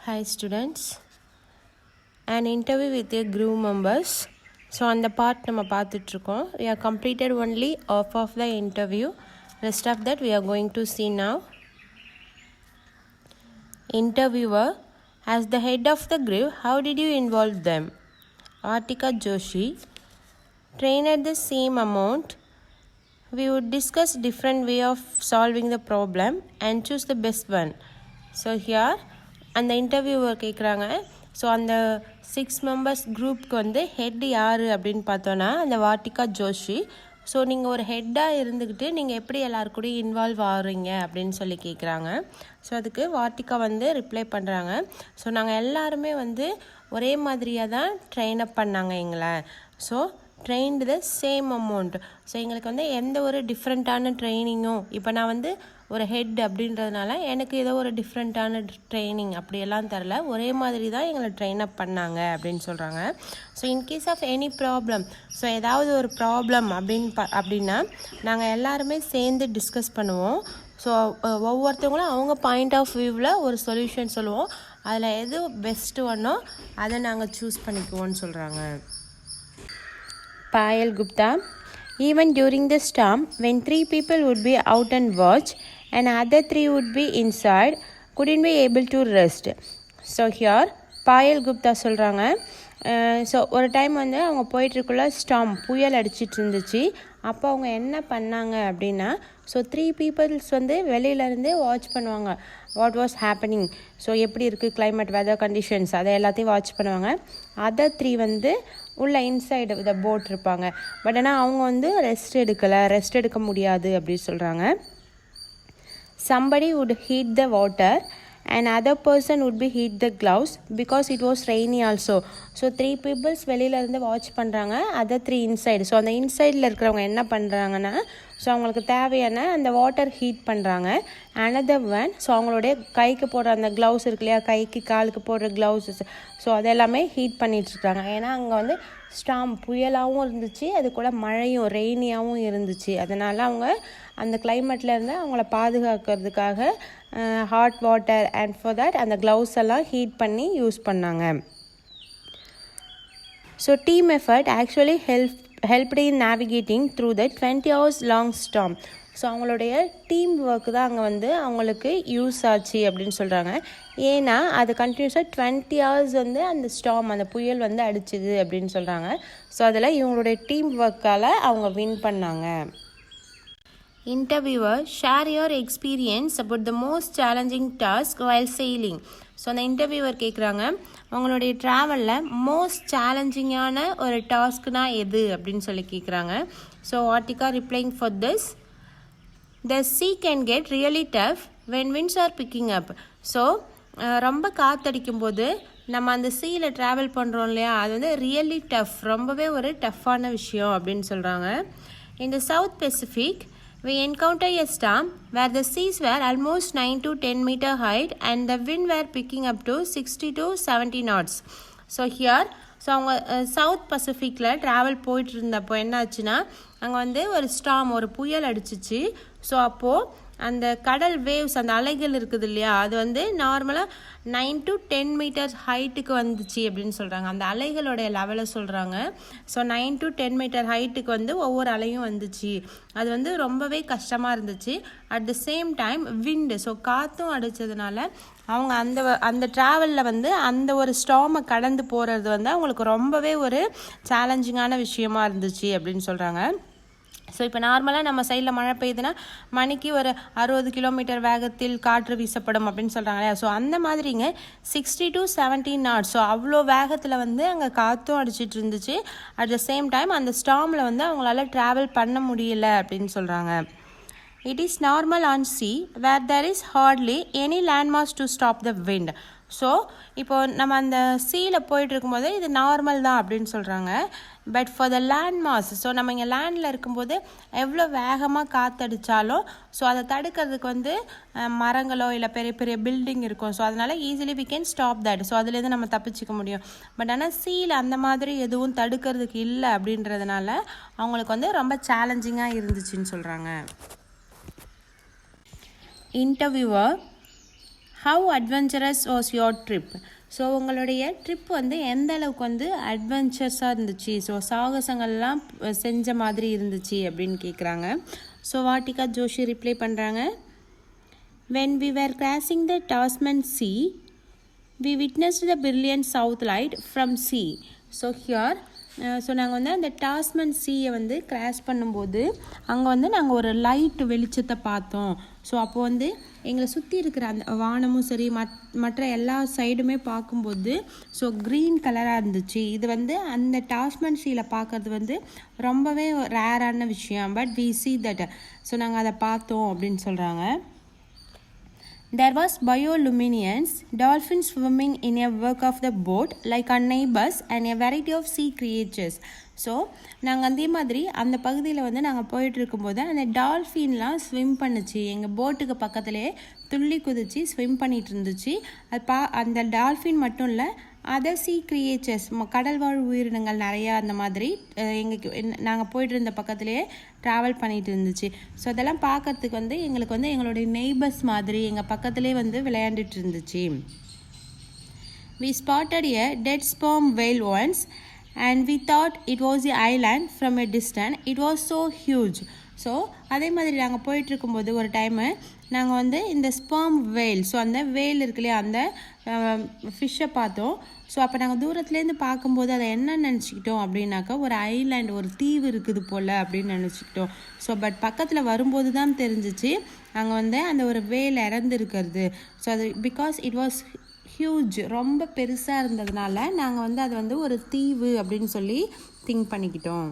Hi students, an interview with your group members. So on the part நம்ம பார்த்துட்டு இருக்கோம். We have completed only half of the interview. Rest of that we are going to see now. Interviewer, as the head of the group, how did you involve them? Artika Joshi, train at the same amount. We would discuss different way of solving the problem and choose the best one. So here அந்த interviewer கேட்குறாங்க. So அந்த 6 members குரூப்க்கு வந்து head யார் அப்படின்னு பார்த்தோன்னா அந்த vartika Joshi. So நீங்கள் ஒரு ஹெட்டாக இருந்துக்கிட்டு நீங்கள் எப்படி எல்லாருக்கூடையும் இன்வால்வ் ஆகுறீங்க அப்படின்னு சொல்லி கேட்குறாங்க. ஸோ அதுக்கு வார்த்திகா வந்து ரிப்ளை பண்ணுறாங்க. ஸோ நாங்கள் எல்லாருமே வந்து ஒரே மாதிரியாக தான் ட்ரெயின் அப் பண்ணாங்க எங்களை. So trained the same amount. So எங்களுக்கு வந்து எந்த ஒரு டிஃப்ரெண்ட்டான ட்ரைனிங்கும், இப்போ நான் வந்து ஒரு ஹெட் அப்படின்றதுனால எனக்கு ஏதோ ஒரு டிஃப்ரெண்ட்டான ட்ரைனிங் அப்படியெல்லாம் தரல, ஒரே மாதிரி தான் எங்களை ட்ரெயின் அப் பண்ணாங்க அப்படின்னு சொல்கிறாங்க. So in case of any problem, so ஏதாவது ஒரு ப்ராப்ளம் அப்படின்னா நாங்கள் எல்லாருமே சேர்ந்து டிஸ்கஸ் பண்ணுவோம். ஸோ ஒவ்வொருத்தவங்களும் அவங்க பாயிண்ட் ஆஃப் வியூவில் ஒரு சொல்யூஷன் சொல்லுவோம். அதில் எது பெஸ்ட்டு ஒன்றோ அதை நாங்கள் சூஸ் பண்ணிக்குவோன்னு சொல்கிறாங்க. Payal Gupta, even during the storm, when 3 people would be out and watch and other 3 would be inside, couldn't be able to rest. So here Payal Gupta சொல்கிறாங்க. ஸோ ஒரு time வந்து அவங்க போயிட்டுருக்குள்ள ஸ்டாம் புயல் அடிச்சிட்டு இருந்துச்சு. அப்போ அவங்க என்ன பண்ணாங்க அப்படின்னா, ஸோ 3 பீப்புள்ஸ் வந்து வெளியிலேருந்து வாட்ச் பண்ணுவாங்க வாட் வாஸ் ஹேப்பனிங். ஸோ எப்படி இருக்குது கிளைமேட், வெதர் கண்டிஷன்ஸ், அதை எல்லாத்தையும் வாட்ச் பண்ணுவாங்க. அதர் 3 வந்து உள்ள இன்சைடு த போட் இருப்பாங்க. பட் ஆனால் அவங்க வந்து ரெஸ்ட் எடுக்க முடியாது அப்படின்னு சொல்கிறாங்க. somebody would heat the water and other person would be heat the gloves because it was rainy also. So 3 peoples வெளியிலேருந்து வாட்ச் பண்ணுறாங்க, அதர் 3 இன்சைடு. ஸோ அந்த இன்சைடில் இருக்கிறவங்க என்ன பண்ணுறாங்கன்னா, ஸோ அவங்களுக்கு தேவையான அந்த வாட்டர் ஹீட் பண்ணுறாங்க. அனதர் ஒன், ஸோ அவங்களுடைய கைக்கு போடுற அந்த க்ளவுஸ் இருக்கு இல்லையா, கைக்கு காலுக்கு போடுற க்ளவுஸஸ், ஸோ அதெல்லாமே ஹீட் பண்ணிகிட்ருக்காங்க. ஏன்னா அங்கே வந்து ஸ்டாம் புயலாகவும் இருந்துச்சு, அது கூட மழையும் ரெய்னியாகவும் இருந்துச்சு. அதனால் அவங்க அந்த கிளைமேட்லேருந்து அவங்கள பாதுகாக்கிறதுக்காக hot water and for that அந்த க்ளவுஸ் எல்லாம் ஹீட் பண்ணி யூஸ் பண்ணாங்க. So team effort actually helped in navigating through the 20 hours long storm. So அவங்களுடைய டீம் ஒர்க் தான் அங்கே வந்து அவங்களுக்கு யூஸ் ஆச்சு அப்படின்னு சொல்கிறாங்க. ஏன்னா அது கண்டினியூஸாக 20 hours வந்து அந்த ஸ்டாம் அந்த புயல் வந்து அடிச்சுது அப்படின்னு சொல்கிறாங்க. ஸோ அதில் இவங்களுடைய டீம் ஒர்க்கால் அவங்க வின் பண்ணாங்க. Interviewer, share your experience about the most challenging task while sailing. So அந்த இன்டர்வியூவர் கேட்குறாங்க, அவங்களுடைய ட்ராவலில் மோஸ்ட் சேலஞ்சிங்கான ஒரு டாஸ்க்னா எது அப்படின்னு சொல்லி கேட்குறாங்க. So Vartika replying for this, the sea can get really tough when winds are picking up. So ரொம்ப காற்றடிக்கும் போது நம்ம அந்த சீயில் ட்ராவல் பண்ணுறோம் இல்லையா, அது வந்து ரியலி டஃப், ரொம்பவே ஒரு டஃப்பான விஷயம் அப்படின்னு சொல்கிறாங்க. In the South Pacific, we encountered a storm where the seas were almost 9 to 10 meter height and the wind were picking up to 60 to 70 knots. So here, so அவங்க சவுத் பசிஃபிக்கில் ட்ராவல் போயிட்டு இருந்தப்போ என்ன ஆச்சுன்னா, அங்கே வந்து ஒரு ஸ்டாம், ஒரு புயல் அடிச்சிச்சு. ஸோ அப்போது அந்த கடல் வேவ்ஸ், அந்த அலைகள் இருக்குது இல்லையா, அது வந்து நார்மலாக 9 to 10 மீட்டர்ஸ் ஹைட்டுக்கு வந்துச்சு அப்படின்னு சொல்கிறாங்க. அந்த அலைகளுடைய லெவலை சொல்கிறாங்க. ஸோ 9 to 10 மீட்டர் ஹைட்டுக்கு வந்து ஒவ்வொரு அலையும் வந்துச்சு. அது வந்து ரொம்பவே கஷ்டமாக இருந்துச்சு. At the same time wind, so காற்றும் அடித்ததுனால அவங்க அந்த ட்ராவலில் வந்து அந்த ஒரு ஸ்டாமை கடந்து போகிறது வந்து அவங்களுக்கு ரொம்பவே ஒரு சேலஞ்சிங்கான விஷயமா இருந்துச்சு அப்படின்னு சொல்கிறாங்க. ஸோ இப்போ நார்மலாக நம்ம சைடில் மழை பெய்யுதுன்னா மணிக்கு ஒரு 60 கிலோமீட்டர் வேகத்தில் காற்று வீசப்படும் அப்படின்னு சொல்கிறாங்க இல்லையா. ஸோ அந்த மாதிரிங்க 60 to 70 knots, ஸோ அவ்வளோ வேகத்தில் வந்து அங்கே காற்றும் அடிச்சிட்டு இருந்துச்சு. அட் த சேம் டைம் அந்த ஸ்டாமில் வந்து அவங்களால ட்ராவல் பண்ண முடியல அப்படின்னு சொல்கிறாங்க. It is normal on sea where there is hardly any landmass to stop the wind. So இப்போது நம்ம அந்த சீயில் போயிட்டு இருக்கும்போது இது நார்மல் தான் அப்படின்னு சொல்கிறாங்க. But for the land mass, so நம்ம இங்கே லேண்டில் இருக்கும்போது எவ்வளோ வேகமாக காற்றடிச்சாலும் ஸோ அதை தடுக்கிறதுக்கு வந்து மரங்களோ இல்லை பெரிய பெரிய பில்டிங் இருக்கும். ஸோ அதனால் easily we can stop that. So அதுலேருந்து நம்ம தப்பிச்சிக்க முடியும். பட் ஆனால் சீயில் அந்த மாதிரி எதுவும் தடுக்கிறதுக்கு இல்லை அப்படின்றதுனால அவங்களுக்கு வந்து ரொம்ப சேலஞ்சிங்காக இருந்துச்சுன்னு சொல்கிறாங்க. Interviewer, how adventurous was your trip? So உங்களுடைய ட்ரிப் வந்து எந்த அளவுக்கு வந்து அட்வென்ச்சர்ஸாக இருந்துச்சு, ஸோ சாகசங்கள்லாம் செஞ்ச மாதிரி இருந்துச்சு அப்படின்னு கேட்குறாங்க. ஸோ வாட்டிகா ஜோஷி ரிப்ளை பண்ணுறாங்க, when we were crossing the Tasman Sea, we witnessed the brilliant south light from sea. So here so நாங்கள் வந்து அந்த டாஸ்மன் சீயை வந்து கிராஸ் பண்ணும்போது அங்கே வந்து நாங்கள் ஒரு லைட் வெளிச்சத்தை பார்த்தோம். ஸோ அப்போ வந்து எங்களை சுற்றி இருக்கிற அந்த வானமும் சரி மற்ற எல்லா சைடுமே பார்க்கும்போது ஸோ க்ரீன் கலராக இருந்துச்சு. இது வந்து அந்த டாஸ்மன் சீயில் பார்க்குறது வந்து ரொம்பவே ரேரான விஷயம். But we see that. So நாங்கள் அதை பார்த்தோம் அப்படின்னு சொல்கிறாங்க. There was bioluminescence, dolphins swimming in a wake of the boat like our neighbors and a variety of sea creatures. So நாங்கள் அதே மாதிரி அந்த பகுதியில் வந்து நாங்கள் போயிட்டு இருக்கும்போது அந்த டால்ஃபின்லாம் ஸ்விம் பண்ணுச்சு. எங்கள் போட்டுக்கு பக்கத்துலேயே துள்ளி குதிச்சு ஸ்விம் பண்ணிகிட்டு இருந்துச்சு. அது அந்த டால்ஃபின் மட்டும் இல்லை, அதர் சீ கிரியேச்சர்ஸ் கடல் வாழ் உயிரினங்கள் நிறையா அந்த மாதிரி நாங்கள் போயிட்டு இருந்த பக்கத்துலேயே ட்ராவல் பண்ணிகிட்டு இருந்துச்சு. ஸோ அதெல்லாம் பார்க்கறதுக்கு வந்து எங்களுக்கு வந்து எங்களுடைய நெய்பர்ஸ் மாதிரி எங்கள் பக்கத்துலேயே வந்து விளையாண்டுட்டு இருந்துச்சு. We spotted a dead sperm whale once and we thought it was the island from a distance. It was so huge. So அதே மாதிரி நாங்கள் போயிட்டுருக்கும்போது ஒரு டைமு நாங்கள் வந்து இந்த ஸ்பெர்ம் வேல், ஸோ அந்த வேல் இருக்கு இல்லையா, அந்த ஃபிஷ்ஷை பார்த்தோம். ஸோ அப்போ நாங்கள் தூரத்துலேருந்து பார்க்கும்போது அதை என்ன நினச்சிக்கிட்டோம் அப்படின்னாக்கா ஒரு ஐலாண்ட், ஒரு தீவு இருக்குது போல் அப்படின்னு நினச்சிக்கிட்டோம். ஸோ பட் பக்கத்தில் வரும்போது தான் தெரிஞ்சிச்சு அங்கே வந்து அந்த ஒரு வேல் இறந்துருக்கிறது. ஸோ அது பிகாஸ் இட் வாஸ் ஹியூஜ், ரொம்ப பெருசாக இருந்ததுனால நாங்கள் வந்து அது வந்து ஒரு தீவு அப்படின்னு சொல்லி திங்க் பண்ணிக்கிட்டோம்.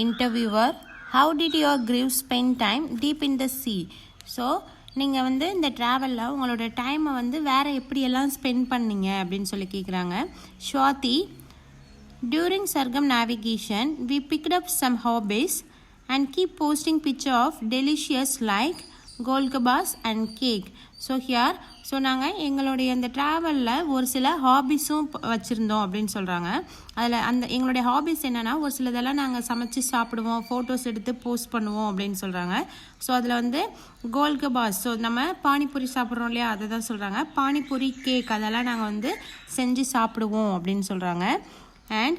Interviewer, how did your group spend time deep in the sea? So நீங்கள் வந்து இந்த ட்ராவலில் உங்களோட டைமை வந்து வேறு எப்படியெல்லாம் ஸ்பெண்ட் பண்ணீங்க அப்படின்னு சொல்லி கேட்குறாங்க. Swathi, during Sargam navigation we picked up some hobbies and keep posting picture of delicious like golgappas and cake. So here so நாங்கள் எங்களுடைய அந்த ட்ராவலில் ஒரு சில ஹாபிஸும் வச்சுருந்தோம் அப்படின்னு சொல்கிறாங்க. அதில் எங்களுடைய ஹாபிஸ் என்னென்னா ஒரு சிலதெல்லாம் நாங்கள் சமைச்சு சாப்பிடுவோம், ஃபோட்டோஸ் எடுத்து போஸ்ட் பண்ணுவோம் அப்படின்னு சொல்கிறாங்க. ஸோ அதில் வந்து கோல்கபாஸ், ஸோ நம்ம பானிபூரி சாப்பிட்றோம் இல்லையா, அதை தான் சொல்கிறாங்க. பானிபூரி, கேக் அதெல்லாம் நாங்கள் வந்து செஞ்சு சாப்பிடுவோம் அப்படின்னு சொல்கிறாங்க. And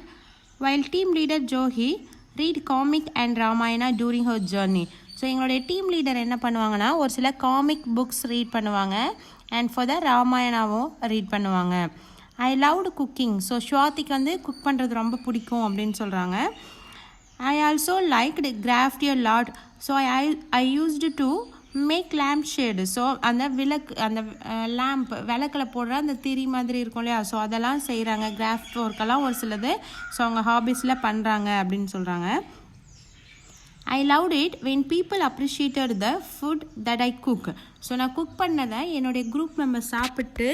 while team leader Johi read comic and Ramayana during her journey. So எங்களுடைய டீம் லீடர் என்ன பண்ணுவாங்கன்னா ஒரு சில காமிக் புக்ஸ் ரீட் பண்ணுவாங்க அண்ட் ஃபார் த ராமாயணாவும் ரீட் பண்ணுவாங்க. I loved cooking. ஸோ ஸ்வாதிக்கு வந்து குக் பண்ணுறது ரொம்ப பிடிக்கும் அப்படின்னு சொல்கிறாங்க. I also liked craft a lot. So I used to make lampshade. So அந்த அந்த லேம்ப் விளக்கில் போடுற அந்த திரி மாதிரி இருக்கும் இல்லையா, ஸோ அதெல்லாம் செய்கிறாங்க. கிராஃப்ட் ஒர்க்கெல்லாம் ஒரு சிலது ஸோ அவங்க ஹாபீஸில் பண்ணுறாங்க அப்படின்னு சொல்கிறாங்க. I loved it when people appreciated the food that I cook. So நான் குக் பண்ணதை என்னுடைய குரூப் மெம்பர்ஸ் சாப்பிட்டு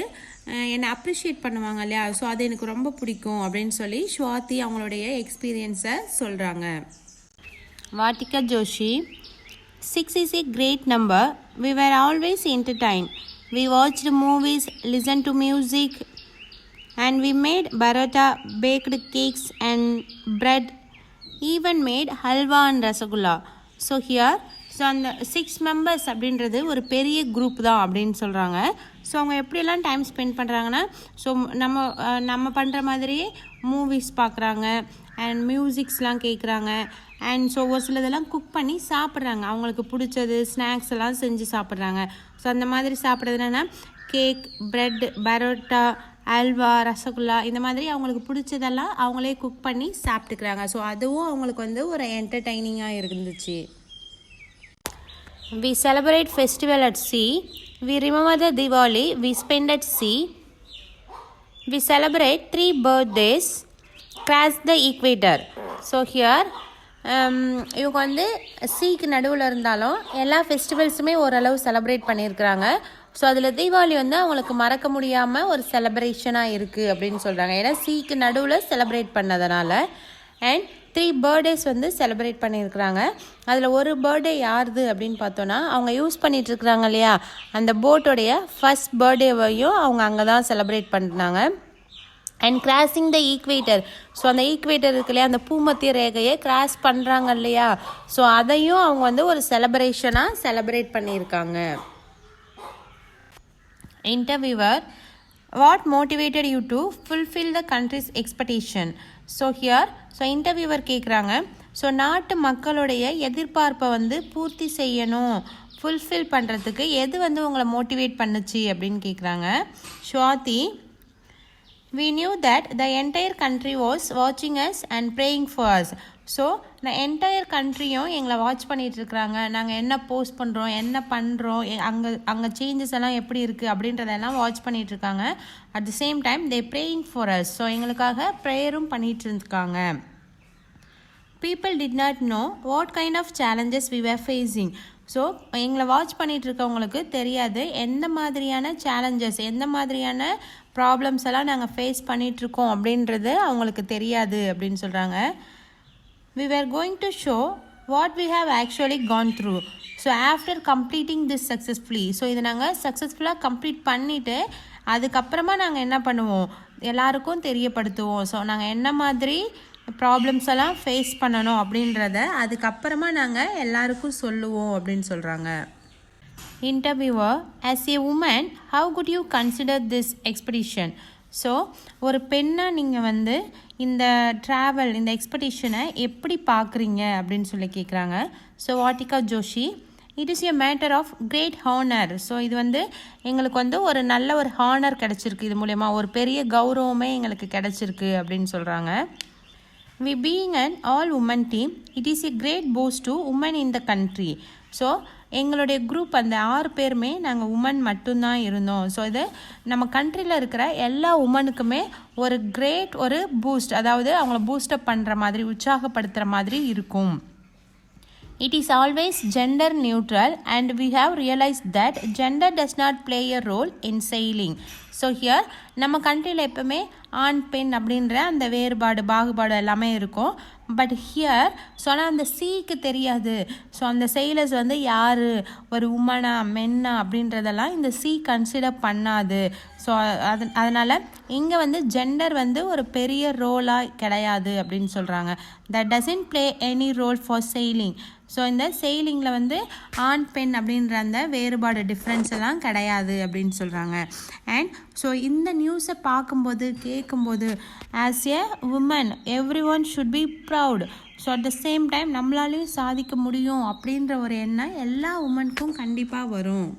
என்னை அப்ரிஷியேட் பண்ணுவாங்க இல்லையா, ஸோ அது எனக்கு ரொம்ப பிடிக்கும் அப்படின்னு சொல்லி ஸ்வாதி அவங்களுடைய எக்ஸ்பீரியன்ஸை சொல்கிறாங்க. Vatika Joshi, 6 is a great number. We were always entertained. We watched movies, listened to music and we made paratha, baked cakes and bread, even made halwa and rasgulla. So here so அந்த 6 மெம்பர்ஸ் அப்படின்றது ஒரு பெரிய group தான் அப்படின்னு சொல்கிறாங்க. So அவங்க எப்படியெல்லாம் time spend பண்ணுறாங்கன்னா ஸோ நம்ம பண்ணுற மாதிரியே மூவிஸ் பார்க்குறாங்க அண்ட் மியூசிக்ஸ்லாம் கேட்குறாங்க அண்ட் ஸோ ஒரு சிலதெல்லாம் குக் பண்ணி சாப்பிட்றாங்க. அவங்களுக்கு பிடிச்சது ஸ்நாக்ஸ் எல்லாம் செஞ்சு சாப்பிட்றாங்க. ஸோ அந்த மாதிரி சாப்பிட்றது என்னென்னா கேக், ப்ரெட், பரோட்டா, அல்வா, ரசகுல்லா இந்த மாதிரி அவங்களுக்கு பிடிச்சதெல்லாம் அவங்களே குக் பண்ணி சாப்பிட்டுக்கிறாங்க. ஸோ அதுவும் அவங்களுக்கு வந்து ஒரு என்டர்டைனிங்காக இருந்துச்சு. We celebrate festival at sea. We remember the Diwali we spend at sea. We celebrate 3 birthdays, cross the equator. So here இவங்க வந்து சீக்கு நடுவில் இருந்தாலும் எல்லா ஃபெஸ்டிவல்ஸுமே ஓரளவு செலிப்ரேட் பண்ணியிருக்கிறாங்க. ஸோ அதில் தீபாவளி வந்து அவங்களுக்கு மறக்க முடியாமல் ஒரு செலிப்ரேஷனாக இருக்குது அப்படின்னு சொல்கிறாங்க. ஏன்னா சீக்கு நடுவில் செலிப்ரேட் பண்ணதுனால. அண்ட் 3 பர்த்டேஸ் வந்து செலிப்ரேட் பண்ணியிருக்கிறாங்க. அதில் ஒரு பர்த்டே யாருது அப்படின்னு பார்த்தோன்னா அவங்க யூஸ் பண்ணிகிட்ருக்குறாங்க இல்லையா அந்த போட்டோடைய ஃபஸ்ட் பர்த்டேவையும் அவங்க அங்கே தான் செலிப்ரேட் பண்ணாங்க. And crossing the equator, so அந்த ஈக்வேட்டர் இருக்கு இல்லையா அந்த பூமத்திய ரேகையை கிராஸ் பண்ணுறாங்க இல்லையா, ஸோ அதையும் அவங்க வந்து ஒரு செலிப்ரேஷனாக செலிப்ரேட் பண்ணியிருக்காங்க. Interviewer, what motivated you to fulfill the country's expectation? So here, interviewer கேட்குறாங்க, ஸோ நாட்டு மக்களுடைய எதிர்பார்ப்பை வந்து பூர்த்தி செய்யணும், ஃபுல்ஃபில் பண்ணுறதுக்கு எது வந்து உங்களை மோட்டிவேட் பண்ணுச்சு அப்படின்னு கேட்குறாங்க. Swathi, we knew that the entire country was watching us and praying for us. So இந்த என்டையர் கண்ட்ரியும் எங்களை வாட்ச் பண்ணிகிட்ருக்குறாங்க, நாங்கள் என்ன போஸ்ட் பண்ணுறோம், என்ன பண்ணுறோம், அங்கே சேஞ்சஸ் எல்லாம் எப்படி இருக்குது அப்படின்றதெல்லாம் வாட்ச் பண்ணிகிட்ருக்காங்க. At the same time they praying for us, so எங்களுக்காக ப்ரேயரும் பண்ணிகிட்டு இருக்காங்க. People did not know what kind of challenges we were facing. So எங்களை வாட்ச் பண்ணிகிட்டு இருக்கவங்களுக்கு தெரியாது எந்த மாதிரியான சேலஞ்சஸ், எந்த மாதிரியான ப்ராப்ளம்ஸ் எல்லாம் நாங்கள் ஃபேஸ் பண்ணிகிட்ருக்கோம் அப்படின்றது அவங்களுக்கு தெரியாது அப்படின்னு சொல்கிறாங்க. We were going to show what we have actually gone through. So after completing this successfully, so இதை நாங்கள் சக்ஸஸ்ஃபுல்லாக கம்ப்ளீட் பண்ணிவிட்டு அதுக்கப்புறமா நாங்கள் என்ன பண்ணுவோம், எல்லாருக்கும் தெரியப்படுத்துவோம். ஸோ நாங்கள் என்ன மாதிரி ப்ராப்ளம்ஸ் எல்லாம் ஃபேஸ் பண்ணணும் அப்படின்றத அதுக்கப்புறமா நாங்கள் எல்லாருக்கும் சொல்லுவோம் அப்படின்னு சொல்கிறாங்க. Interviewer, as a woman, how could you consider this expedition? So ஒரு பெண்ணாக நீங்கள் வந்து இந்த ட்ராவல், இந்த எக்ஸ்பெடிஷனை எப்படி பார்க்குறீங்க அப்படின்னு சொல்லி கேட்குறாங்க. So Vatika Joshi, it is a matter of great honour. So இது வந்து எங்களுக்கு வந்து ஒரு நல்ல ஒரு ஹானர் கிடச்சிருக்கு, இது மூலயமா ஒரு பெரிய கௌரவமே எங்களுக்கு கிடச்சிருக்கு அப்படின்னு சொல்கிறாங்க. We being an all women team, it is a great boost to women in the country. So எங்களுடைய குரூப் அந்த 6 பேருமே நாங்கள் உமன் மட்டும்தான் இருந்தோம். ஸோ இது நம்ம கண்ட்ரியில் இருக்கிற எல்லா உமனுக்குமே ஒரு கிரேட் ஒரு பூஸ்ட், அதாவது அவங்கள பூஸ்டப் பண்ணுற மாதிரி, உற்சாகப்படுத்துகிற மாதிரி இருக்கும். It is always gender neutral and we have realized that gender does not play a role in sailing. So here நம்ம கண்ட்ரியில் எப்போவுமே ஆண் பெண் அப்படின்ற அந்த பாகுபாடு எல்லாமே இருக்கும். பட் ஹியர் சொன்னால் அந்த சீக்கு தெரியாது. ஸோ அந்த செயிலர்ஸ் வந்து யார், ஒரு உமனா மென்னா அப்படின்றதெல்லாம் இந்த சீ கன்சிடர் பண்ணாது. ஸோ அதனால் இங்கே வந்து ஜெண்டர் வந்து ஒரு பெரிய ரோலாக கிடையாது அப்படின்னு சொல்கிறாங்க. That doesn't play any role for sailing. So இந்த செயிலிங்கில் வந்து ஆண் பெண் அப்படின்ற அந்த வேறுபாடு டிஃப்ரென்ஸ் எல்லாம் கிடையாது அப்படின்னு சொல்கிறாங்க. அண்ட் ஸோ இந்த நியூஸை பார்க்கும்போது கேட்கும்போது as a woman every one should be proud. So at the same time நம்மளாலையும் சாதிக்க முடியும் அப்படின்ற ஒரு எண்ணம் எல்லா உமனுக்கும் கண்டிப்பாக வரும்.